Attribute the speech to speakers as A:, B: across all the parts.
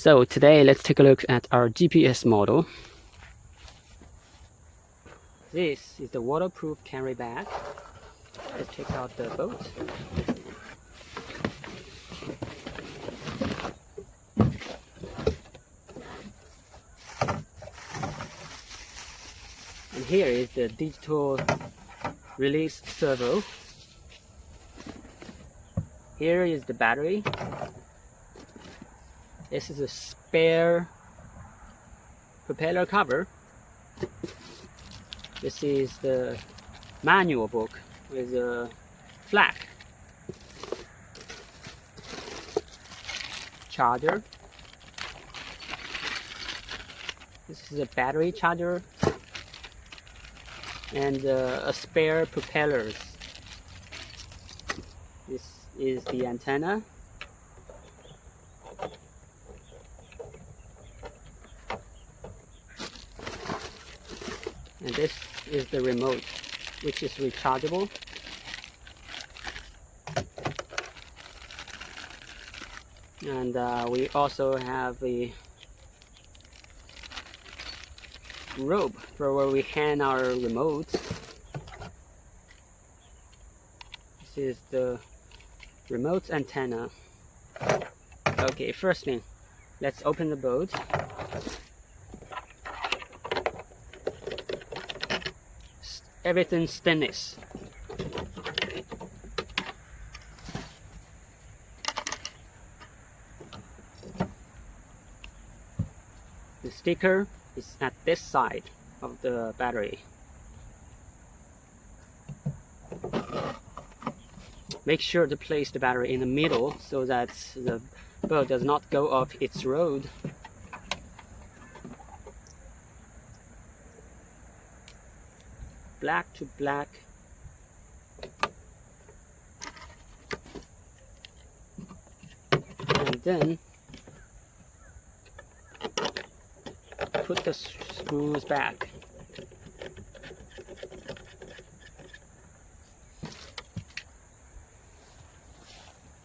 A: So today let's take a look at our GPS model. This is the waterproof carry bag. Let's take out the boat. And here is the digital release servo. Here is the battery. This is a spare propeller cover. This is the manual book with a flag. Charger. This is a battery charger. And a spare propellers. This is the antenna. And this is the remote, which is rechargeable. And we also have a rope for where we hang our remote. This is the remote antenna. Okay, first thing, let's open the boat. Everything stainless. The sticker is at this side of the battery. Make sure to place the battery in the middle so that the boat does not go off its road. Black to black. And then put the screws back.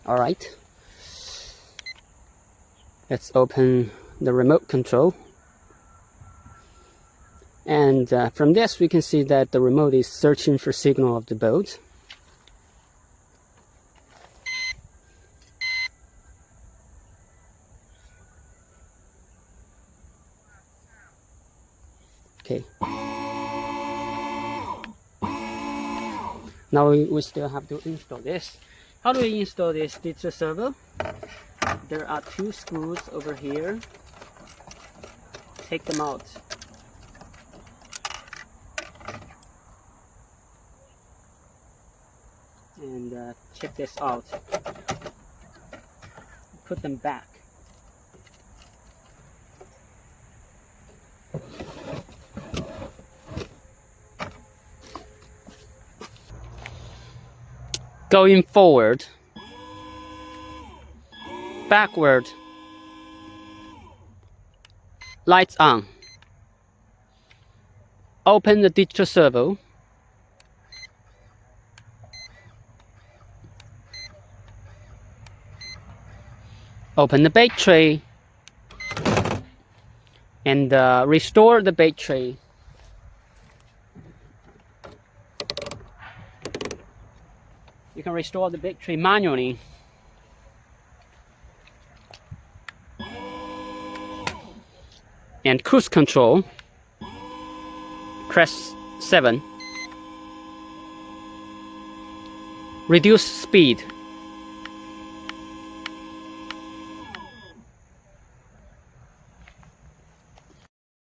A: All right. Let's open the remote control. And from this we can see that the remote is searching for signal of the boat. Okay. Now we still have to install this. How do we install this digital servo? There are two screws over here. Take them out. And check this out. Put them back. Going forward, backward, lights on. Open the digital servo. Open the bait tray and restore the bait tray. You can restore the bait tray manually. And cruise control, press 7. Reduce speed.